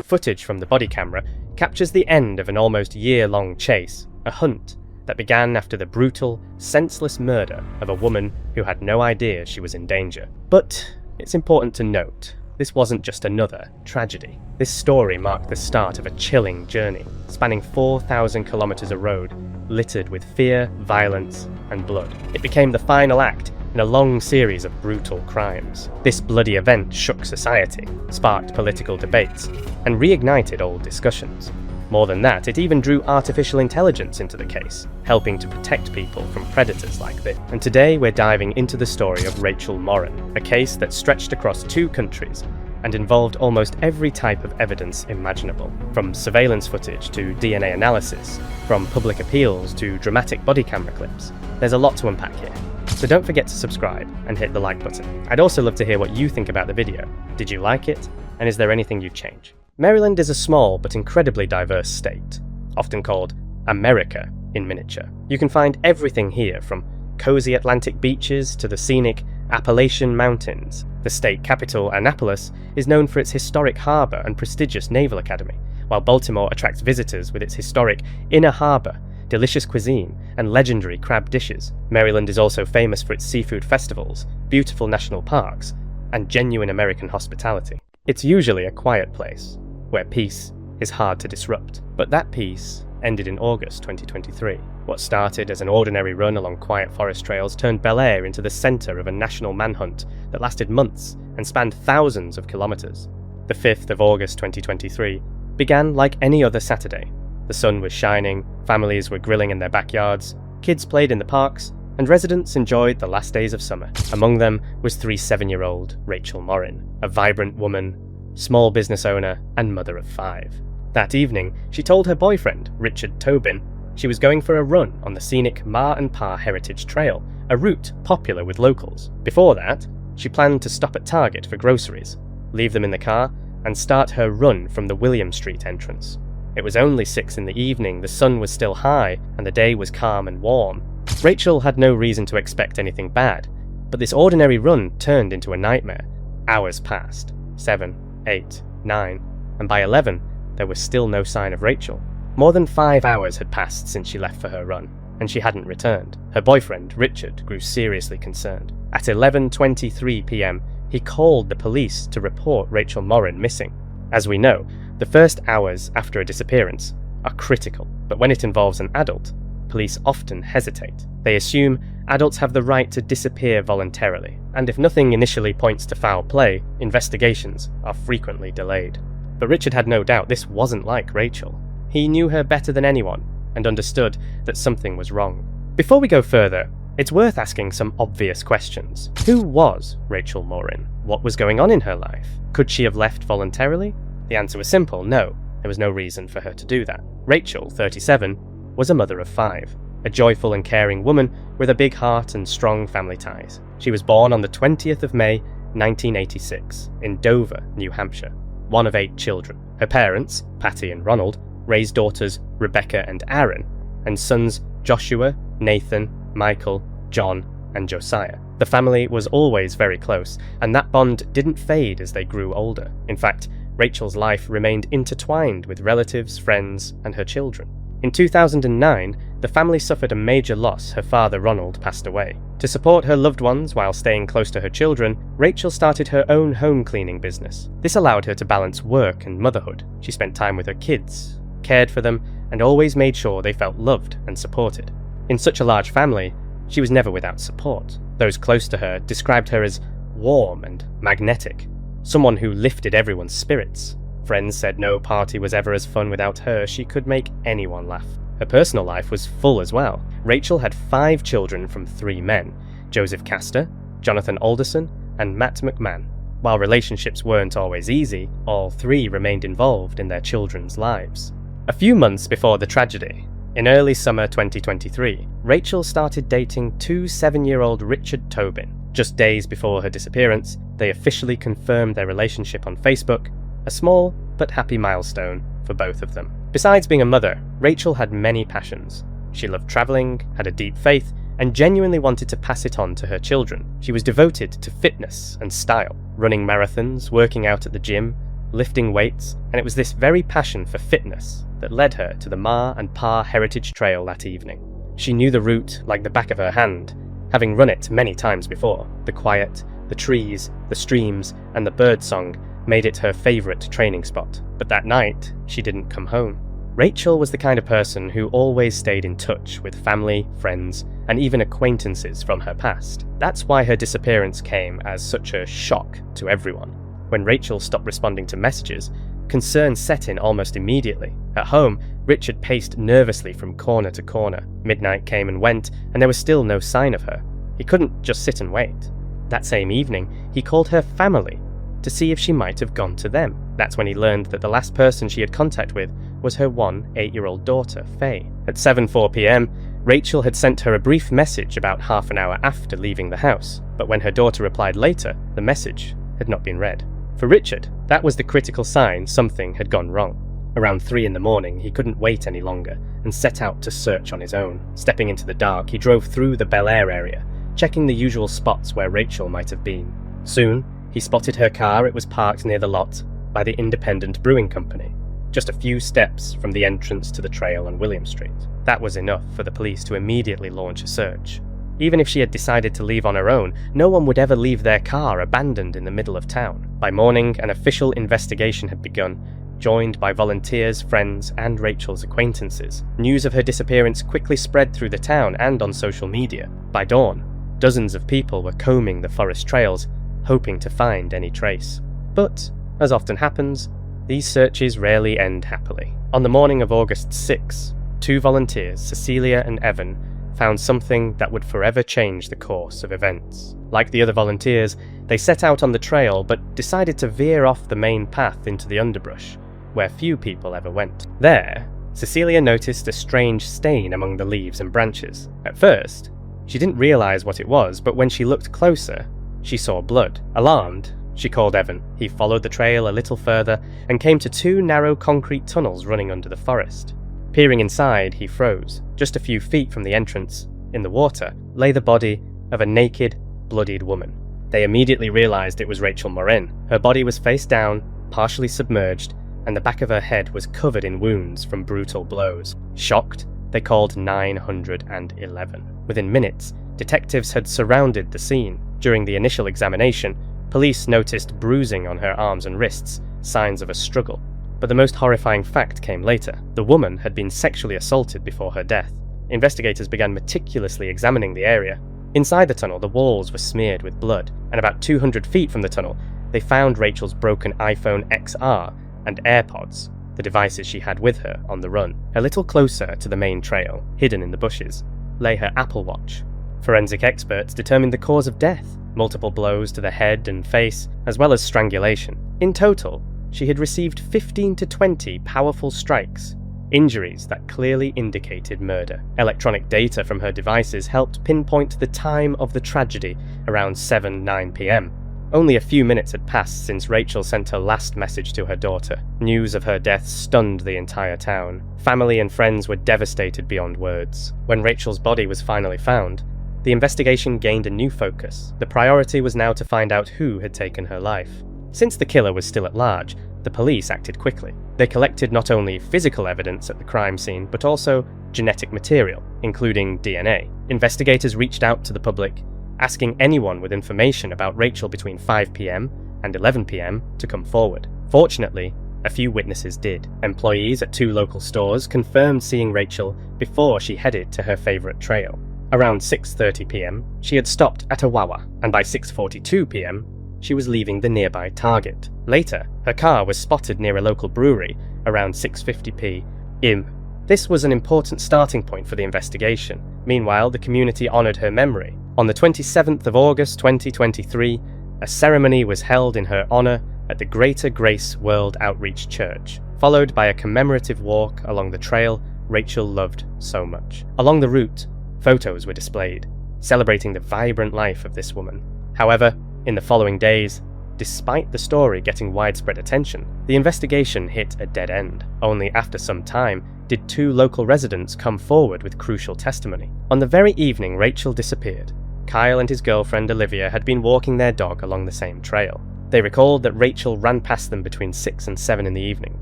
Footage from the body camera captures the end of an almost year-long chase, a hunt that began after the brutal, senseless murder of a woman who had no idea she was in danger. But it's important to note, this wasn't just another tragedy. This story marked the start of a chilling journey, spanning 4,000 kilometers of road, littered with fear, violence, and blood. It became the final act in a long series of brutal crimes. This bloody event shook society, sparked political debates, and reignited old discussions. More than that, it even drew artificial intelligence into the case, helping to protect people from predators like this. And today we're diving into the story of Rachel Morin, a case that stretched across 2 countries and involved almost every type of evidence imaginable, from surveillance footage to DNA analysis, from public appeals to dramatic body camera clips. There's a lot to unpack here, so don't forget to subscribe and hit the like button. I'd also love to hear what you think about the video. Did you like it? And is there anything you'd change? Maryland is a small but incredibly diverse state, often called America in miniature. You can find everything here, from cozy Atlantic beaches to the scenic Appalachian Mountains. The state capital, Annapolis, is known for its historic harbour and prestigious naval academy, while Baltimore attracts visitors with its historic inner harbour, delicious cuisine, and legendary crab dishes. Maryland is also famous for its seafood festivals, beautiful national parks, and genuine American hospitality. It's usually a quiet place, where peace is hard to disrupt. But that peace ended in August 2023. What started as an ordinary run along quiet forest trails turned Bel Air into the centre of a national manhunt that lasted months and spanned thousands of kilometres. The 5th of August 2023 began like any other Saturday. The sun was shining, families were grilling in their backyards, kids played in the parks, and residents enjoyed the last days of summer. Among them was 7-year-old Rachel Morin, a vibrant woman, small business owner, and mother of 5. That evening, she told her boyfriend, Richard Tobin, she was going for a run on the scenic Ma and Pa Heritage Trail, a route popular with locals. Before that, she planned to stop at Target for groceries, leave them in the car, and start her run from the William Street entrance. It was only 6 in the evening, the sun was still high, and the day was calm and warm. Rachel had no reason to expect anything bad, but this ordinary run turned into a nightmare. Hours passed, 7, 8, 9, and by 11, there was still no sign of Rachel. More than 5 hours had passed since she left for her run, and she hadn't returned. Her boyfriend, Richard, grew seriously concerned. At 11:23 p.m, he called the police to report Rachel Morin missing. As we know, the first hours after a disappearance are critical, but when it involves an adult, police often hesitate. They assume adults have the right to disappear voluntarily, and if nothing initially points to foul play, investigations are frequently delayed. But Richard had no doubt this wasn't like Rachel. He knew her better than anyone, and understood that something was wrong. Before we go further, it's worth asking some obvious questions. Who was Rachel Morin? What was going on in her life? Could she have left voluntarily? The answer was simple, no. There was no reason for her to do that. Rachel, 37, was a mother of 5, a joyful and caring woman with a big heart and strong family ties. She was born on the 20th of May, 1986, in Dover, New Hampshire, one of 8 children. Her parents, Patty and Ronald, raised daughters Rebecca and Aaron, and sons Joshua, Nathan, Michael, John, and Josiah. The family was always very close, and that bond didn't fade as they grew older. In fact, Rachel's life remained intertwined with relatives, friends, and her children. In 2009, the family suffered a major loss. Her father, Ronald, passed away. To support her loved ones while staying close to her children, Rachel started her own home cleaning business. This allowed her to balance work and motherhood. She spent time with her kids, cared for them, and always made sure they felt loved and supported. In such a large family, she was never without support. Those close to her described her as warm and magnetic, someone who lifted everyone's spirits. Friends said no party was ever as fun without her. She could make anyone laugh. Her personal life was full as well. Rachel had 5 children from 3 men, Joseph Castor, Jonathan Alderson, and Matt McMahon. While relationships weren't always easy, all 3 remained involved in their children's lives. A few months before the tragedy, in early summer 2023, Rachel started dating 7-year-old Richard Tobin. Just days before her disappearance, they officially confirmed their relationship on Facebook, a small but happy milestone for both of them. Besides being a mother, Rachel had many passions. She loved travelling, had a deep faith, and genuinely wanted to pass it on to her children. She was devoted to fitness and style, running marathons, working out at the gym, lifting weights, and it was this very passion for fitness that led her to the Ma and Pa Heritage Trail that evening. She knew the route like the back of her hand, having run it many times before. The quiet, the trees, the streams, and the birdsong made it her favourite training spot. But that night, she didn't come home. Rachel was the kind of person who always stayed in touch with family, friends, and even acquaintances from her past. That's why her disappearance came as such a shock to everyone. When Rachel stopped responding to messages, concern set in almost immediately. At home, Richard paced nervously from corner to corner. Midnight came and went, and there was still no sign of her. He couldn't just sit and wait. That same evening, he called her family to see if she might have gone to them. That's when he learned that the last person she had contact with was her 8-year-old daughter, Faye. At 7:04 p.m, Rachel had sent her a brief message about half an hour after leaving the house, but when her daughter replied later, the message had not been read. For Richard, that was the critical sign something had gone wrong. Around 3 a.m, he couldn't wait any longer and set out to search on his own. Stepping into the dark, he drove through the Bel Air area, checking the usual spots where Rachel might have been. Soon, he spotted her car. It was parked near the lot by the Independent Brewing Company, just a few steps from the entrance to the trail on William Street. That was enough for the police to immediately launch a search. Even if she had decided to leave on her own, no one would ever leave their car abandoned in the middle of town. By morning, an official investigation had begun, joined by volunteers, friends, and Rachel's acquaintances. News of her disappearance quickly spread through the town and on social media. By dawn, dozens of people were combing the forest trails, hoping to find any trace. But, as often happens, these searches rarely end happily. On the morning of August 6, 2 volunteers, Cecilia and Evan, found something that would forever change the course of events. Like the other volunteers, they set out on the trail but decided to veer off the main path into the underbrush, where few people ever went. There, Cecilia noticed a strange stain among the leaves and branches. At first, she didn't realise what it was, but when she looked closer, she saw blood. Alarmed, she called Evan. He followed the trail a little further and came to 2 narrow concrete tunnels running under the forest. Peering inside, he froze. Just a few feet from the entrance, in the water, lay the body of a naked, bloodied woman. They immediately realised it was Rachel Morin. Her body was face down, partially submerged, and the back of her head was covered in wounds from brutal blows. Shocked, they called 911. Within minutes, detectives had surrounded the scene. During the initial examination, police noticed bruising on her arms and wrists, signs of a struggle. But the most horrifying fact came later. The woman had been sexually assaulted before her death. Investigators began meticulously examining the area. Inside the tunnel, the walls were smeared with blood, and about 200 feet from the tunnel, they found Rachel's broken iPhone XR and AirPods, the devices she had with her on the run. A little closer to the main trail, hidden in the bushes, lay her Apple Watch. Forensic experts determined the cause of death: multiple blows to the head and face, as well as strangulation. In total, she had received 15 to 20 powerful strikes, injuries that clearly indicated murder. Electronic data from her devices helped pinpoint the time of the tragedy, around 9 p.m. Only a few minutes had passed since Rachel sent her last message to her daughter. News of her death stunned the entire town. Family and friends were devastated beyond words. When Rachel's body was finally found, the investigation gained a new focus. The priority was now to find out who had taken her life. Since the killer was still at large, the police acted quickly. They collected not only physical evidence at the crime scene, but also genetic material, including DNA. Investigators reached out to the public, asking anyone with information about Rachel between 5 p.m. and 11 p.m. to come forward. Fortunately, a few witnesses did. Employees at 2 local stores confirmed seeing Rachel before she headed to her favourite trail. Around 6:30 p.m, she had stopped at a Wawa, and by 6:42 p.m, she was leaving the nearby Target. Later, her car was spotted near a local brewery around 6:50 p.m. This was an important starting point for the investigation. Meanwhile, the community honoured her memory. On the 27th of August 2023, a ceremony was held in her honour at the Greater Grace World Outreach Church, followed by a commemorative walk along the trail Rachel loved so much. Along the route, photos were displayed, celebrating the vibrant life of this woman. However, in the following days, despite the story getting widespread attention, the investigation hit a dead end. Only after some time did 2 local residents come forward with crucial testimony. On the very evening Rachel disappeared, Kyle and his girlfriend Olivia had been walking their dog along the same trail. They recalled that Rachel ran past them between 6 and 7 in the evening,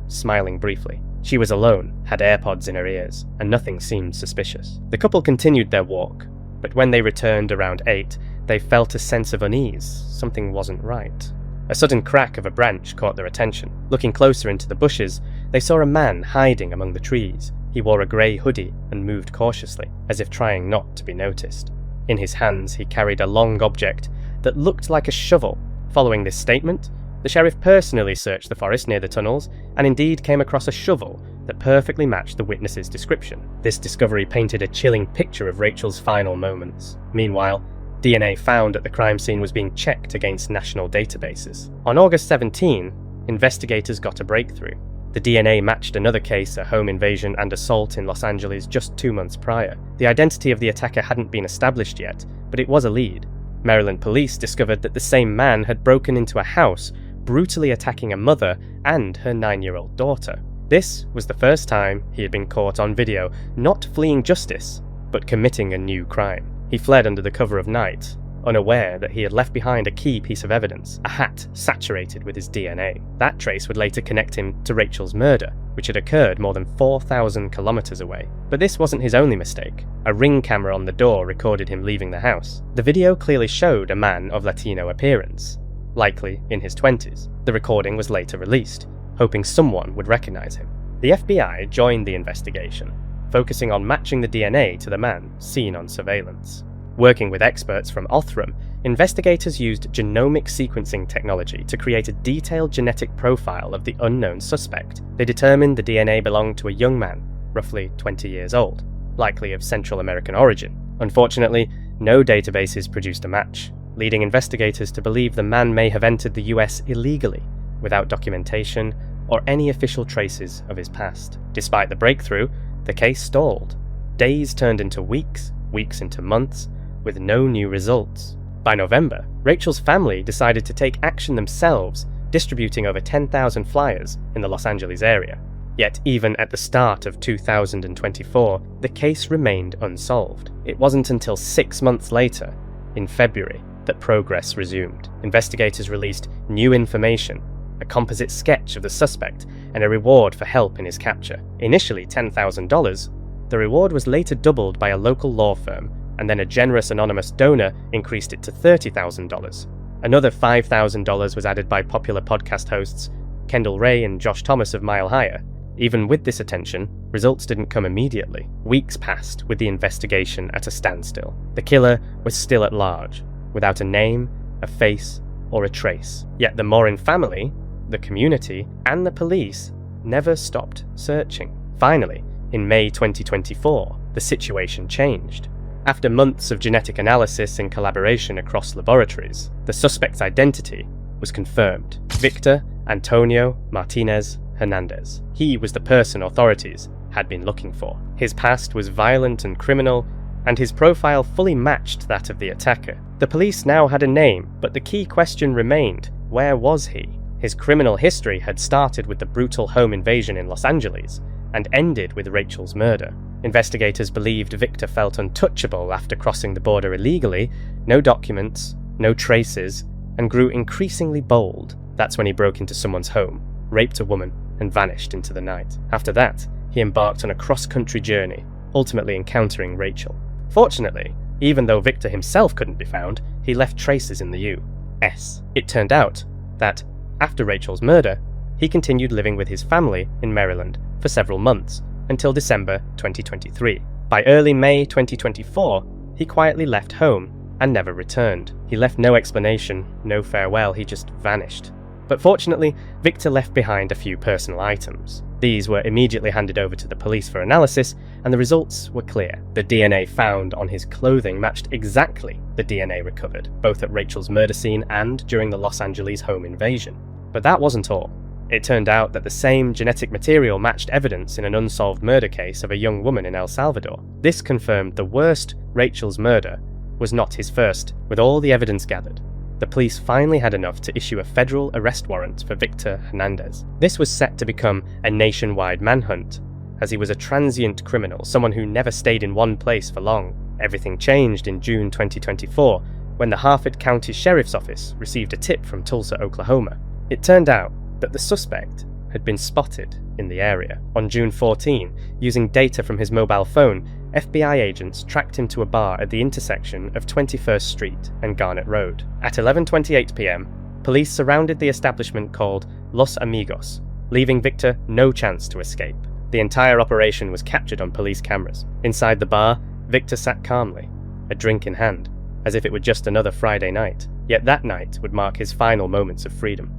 smiling briefly. She was alone, had AirPods in her ears, and nothing seemed suspicious. The couple continued their walk, but when they returned around 8, they felt a sense of unease. Something wasn't right. A sudden crack of a branch caught their attention. Looking closer into the bushes, they saw a man hiding among the trees. He wore a grey hoodie and moved cautiously, as if trying not to be noticed. In his hands he carried a long object that looked like a shovel. Following this statement, the sheriff personally searched the forest near the tunnels and indeed came across a shovel that perfectly matched the witness's description. This discovery painted a chilling picture of Rachel's final moments. Meanwhile, DNA found at the crime scene was being checked against national databases. On August 17, investigators got a breakthrough. The DNA matched another case, a home invasion and assault in Los Angeles just 2 months prior. The identity of the attacker hadn't been established yet, but it was a lead. Maryland police discovered that the same man had broken into a house, brutally attacking a mother and her 9-year-old daughter. This was the first time he had been caught on video, not fleeing justice, but committing a new crime. He fled under the cover of night, unaware that he had left behind a key piece of evidence, a hat saturated with his DNA. That trace would later connect him to Rachel's murder, which had occurred more than 4,000 kilometers away. But this wasn't his only mistake. A Ring camera on the door recorded him leaving the house. The video clearly showed a man of Latino appearance, likely in his 20s. The recording was later released, hoping someone would recognize him. The FBI joined the investigation, focusing on matching the DNA to the man seen on surveillance. Working with experts from Othram, investigators used genomic sequencing technology to create a detailed genetic profile of the unknown suspect. They determined the DNA belonged to a young man, roughly 20 years old, likely of Central American origin. Unfortunately, no databases produced a match, leading investigators to believe the man may have entered the US illegally, without documentation or any official traces of his past. Despite the breakthrough, the case stalled. Days turned into weeks, weeks into months, with no new results. By November, Rachel's family decided to take action themselves, distributing over 10,000 flyers in the Los Angeles area. Yet even at the start of 2024, the case remained unsolved. It wasn't until 6 months later, in February, that progress resumed. Investigators released new information, a composite sketch of the suspect, and a reward for help in his capture. Initially $10,000, the reward was later doubled by a local law firm, and then a generous anonymous donor increased it to $30,000. Another $5,000 was added by popular podcast hosts Kendall Ray and Josh Thomas of Mile Higher. Even with this attention, results didn't come immediately. Weeks passed with the investigation at a standstill. The killer was still at large, without a name, a face, or a trace. Yet the Morin family, the community, and the police never stopped searching. Finally, in May 2024, the situation changed. After months of genetic analysis and collaboration across laboratories, the suspect's identity was confirmed. Victor Antonio Martinez Hernandez. He was the person authorities had been looking for. His past was violent and criminal, and his profile fully matched that of the attacker. The police now had a name, but the key question remained: where was he? His criminal history had started with the brutal home invasion in Los Angeles, and ended with Rachel's murder. Investigators believed Victor felt untouchable after crossing the border illegally, no documents, no traces, and grew increasingly bold. That's when he broke into someone's home, raped a woman, and vanished into the night. After that, he embarked on a cross-country journey, ultimately encountering Rachel. Fortunately, even though Victor himself couldn't be found, he left traces in the U.S. It turned out that, after Rachel's murder, he continued living with his family in Maryland for several months, until December 2023. By early May 2024, he quietly left home and never returned. He left no explanation, no farewell, he just vanished. But fortunately, Victor left behind a few personal items. These were immediately handed over to the police for analysis, and the results were clear. The DNA found on his clothing matched exactly the DNA recovered, both at Rachel's murder scene and during the Los Angeles home invasion. But that wasn't all. It turned out that the same genetic material matched evidence in an unsolved murder case of a young woman in El Salvador. This confirmed the worst Rachel's murder was not his first. With all the evidence gathered, the police finally had enough to issue a federal arrest warrant for Victor Hernandez. This was set to become a nationwide manhunt, as he was a transient criminal, someone who never stayed in one place for long. Everything changed in June 2024, when the Harford County Sheriff's Office received a tip from Tulsa, Oklahoma. It turned out that the suspect had been spotted in the area. On June 14, using data from his mobile phone, FBI agents tracked him to a bar at the intersection of 21st Street and Garnett Road. At 11:28 p.m, police surrounded the establishment called Los Amigos, leaving Victor no chance to escape. The entire operation was captured on police cameras. Inside the bar, Victor sat calmly, a drink in hand, as if it were just another Friday night. Yet that night would mark his final moments of freedom.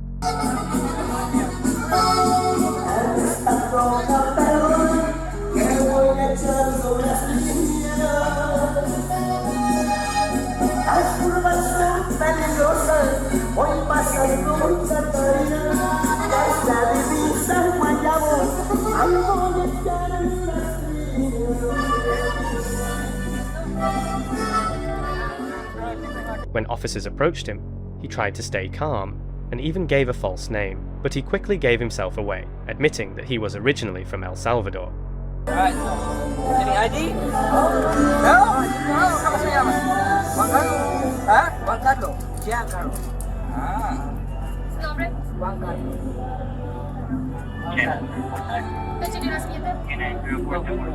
When officers approached him, he tried to stay calm and even gave a false name, but he quickly gave himself away, admitting that he was originally from El Salvador. Right. Any ID? No? ¿Cómo se llama? Juan Carlos. ¿Ah? Juan Carlos. Jean Carlos. Ah. ¿Su nombre? Juan Carlos. ¿Fecha de nacimiento? ¿Su nombre? October?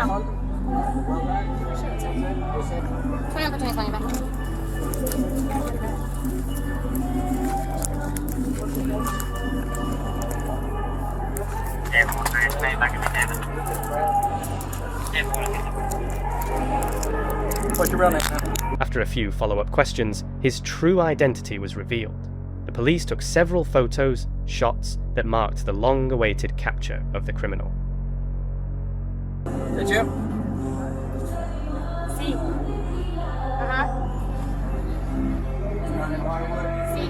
Mom. 2020. What's your real name? After a few follow-up questions, his true identity was revealed. The police took several photos, shots that marked the long-awaited capture of the criminal. Did you? Sí. Ajá. Sí.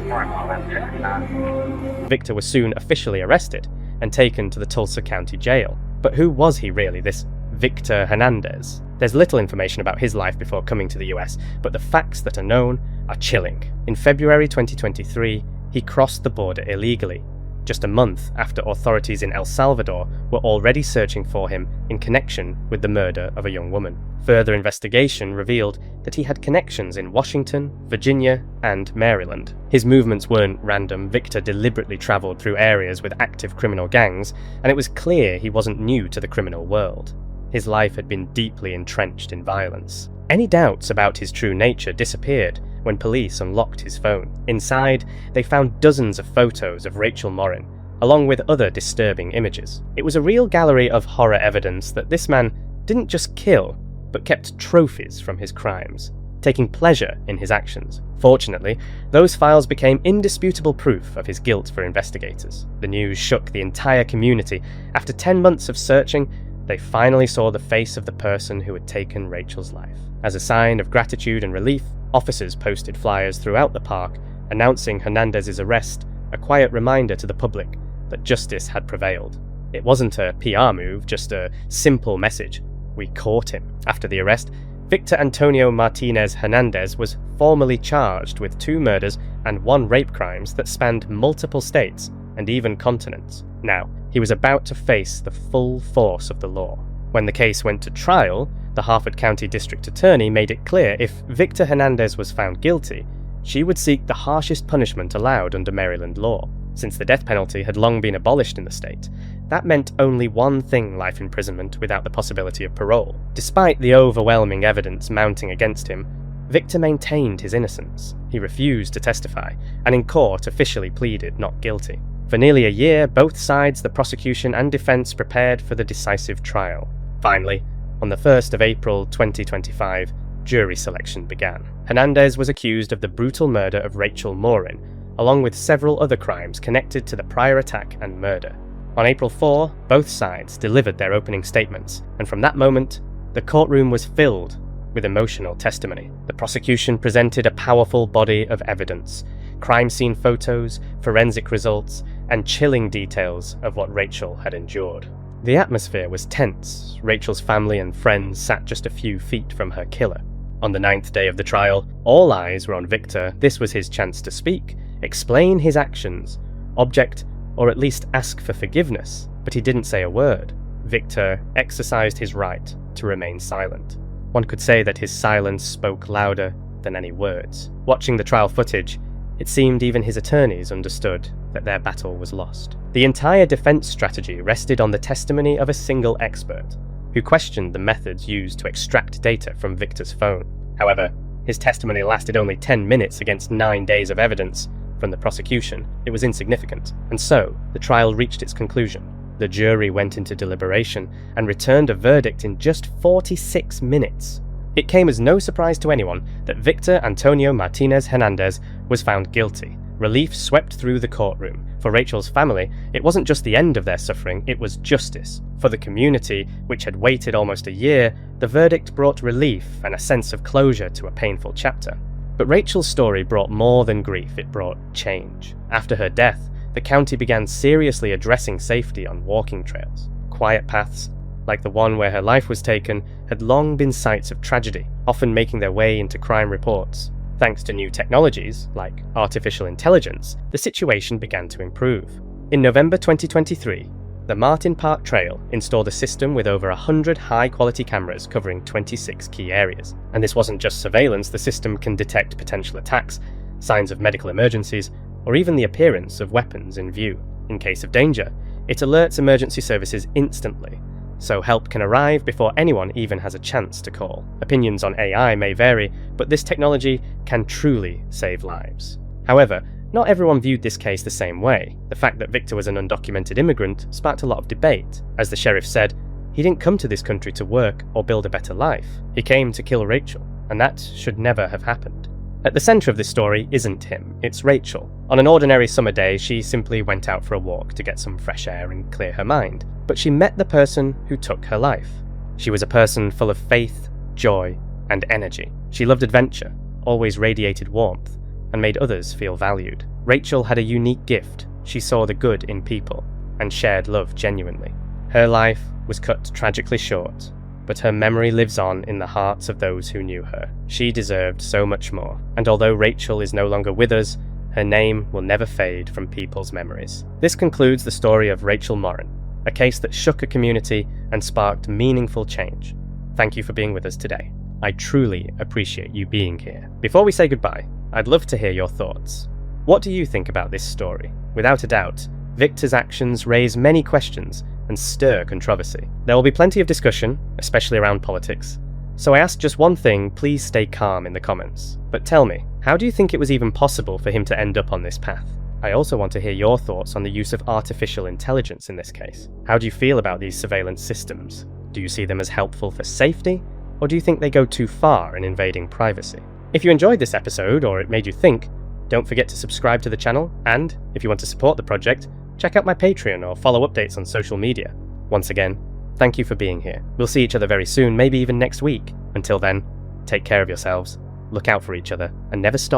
Victor was soon officially arrested and taken to the Tulsa County Jail. But who was he really, this Victor Hernandez? There's little information about his life before coming to the US, but the facts that are known are chilling. In February 2023, he crossed the border illegally, just a month after authorities in El Salvador were already searching for him in connection with the murder of a young woman. Further investigation revealed that he had connections in Washington, Virginia, and Maryland. His movements weren't random. Victor deliberately travelled through areas with active criminal gangs, and it was clear he wasn't new to the criminal world. His life had been deeply entrenched in violence. Any doubts about his true nature disappeared when police unlocked his phone. Inside, they found dozens of photos of Rachel Morin, along with other disturbing images. It was a real gallery of horror evidence that this man didn't just kill, but kept trophies from his crimes, taking pleasure in his actions. Fortunately, those files became indisputable proof of his guilt for investigators. The news shook the entire community. After 10 months of searching, they finally saw the face of the person who had taken Rachel's life. As a sign of gratitude and relief, officers posted flyers throughout the park announcing Hernandez's arrest, a quiet reminder to the public that justice had prevailed. It wasn't a PR move, just a simple message: we caught him. After the arrest, Victor Antonio Martinez Hernandez was formally charged with 2 murders and 1 rape crimes that spanned multiple states and even continents. Now, he was about to face the full force of the law. When the case went to trial, the Harford County District Attorney made it clear if Victor Hernandez was found guilty, she would seek the harshest punishment allowed under Maryland law. Since the death penalty had long been abolished in the state, that meant only one thing: life imprisonment without the possibility of parole. Despite the overwhelming evidence mounting against him, Victor maintained his innocence. He refused to testify, and in court officially pleaded not guilty. For nearly a year, both sides, the prosecution and defense, prepared for the decisive trial. Finally, on the 1st of April 2025, jury selection began. Hernandez was accused of the brutal murder of Rachel Morin, along with several other crimes connected to the prior attack and murder. On April 4, both sides delivered their opening statements, and from that moment, The courtroom was filled with emotional testimony. The prosecution presented a powerful body of evidence, crime scene photos, forensic results, and chilling details of what Rachel had endured. The atmosphere was tense. Rachel's family and friends sat just a few feet from her killer. On the 9th day of the trial, all eyes were on Victor. This was his chance to speak, explain his actions, object, or at least ask for forgiveness, but he didn't say a word. Victor exercised his right to remain silent. One could say that his silence spoke louder than any words. Watching the trial footage, it seemed even his attorneys understood that their battle was lost. The entire defense strategy rested on the testimony of a single expert, who questioned the methods used to extract data from Victor's phone. However, his testimony lasted only 10 minutes against 9 days of evidence from the prosecution. It was insignificant, and so the trial reached its conclusion. The jury went into deliberation and returned a verdict in just 46 minutes. It came as no surprise to anyone that Victor Antonio Martinez Hernandez was found guilty. Relief swept through the courtroom. For Rachel's family, it wasn't just the end of their suffering, it was justice. For the community, which had waited almost a year, the verdict brought relief and a sense of closure to a painful chapter. But Rachel's story brought more than grief, it brought change. After her death, the county began seriously addressing safety on walking trails. Quiet paths, like the one where her life was taken, had long been sites of tragedy, often making their way into crime reports. Thanks to new technologies, like artificial intelligence, the situation began to improve. In November 2023, the Martin Park Trail installed a system with over 100 high-quality cameras covering 26 key areas. And this wasn't just surveillance, the system can detect potential attacks, signs of medical emergencies, or even the appearance of weapons in view. In case of danger, it alerts emergency services instantly, so help can arrive before anyone even has a chance to call. Opinions on AI may vary, but this technology can truly save lives. However, not everyone viewed this case the same way. The fact that Victor was an undocumented immigrant sparked a lot of debate. As the sheriff said, he didn't come to this country to work or build a better life. He came to kill Rachel, and that should never have happened. At the centre of this story isn't him, it's Rachel. On an ordinary summer day, she simply went out for a walk to get some fresh air and clear her mind. But she met the person who took her life. She was a person full of faith, joy, and energy. She loved adventure, always radiated warmth, and made others feel valued. Rachel had a unique gift. She saw the good in people, and shared love genuinely. Her life was cut tragically short, but her memory lives on in the hearts of those who knew her. She deserved so much more, and although Rachel is no longer with us, her name will never fade from people's memories. This concludes the story of Rachel Morin, a case that shook a community and sparked meaningful change. Thank you for being with us today. I truly appreciate you being here. Before we say goodbye, I'd love to hear your thoughts. What do you think about this story? Without a doubt, Victor's actions raise many questions and stir controversy. There will be plenty of discussion, especially around politics. So I ask just one thing, please stay calm in the comments. But tell me, how do you think it was even possible for him to end up on this path? I also want to hear your thoughts on the use of artificial intelligence in this case. How do you feel about these surveillance systems? Do you see them as helpful for safety, or do you think they go too far in invading privacy? If you enjoyed this episode, or it made you think, don't forget to subscribe to the channel, and if you want to support the project, check out my Patreon or follow updates on social media. Once again, thank you for being here. We'll see each other very soon, maybe even next week. Until then, take care of yourselves, look out for each other, and never stop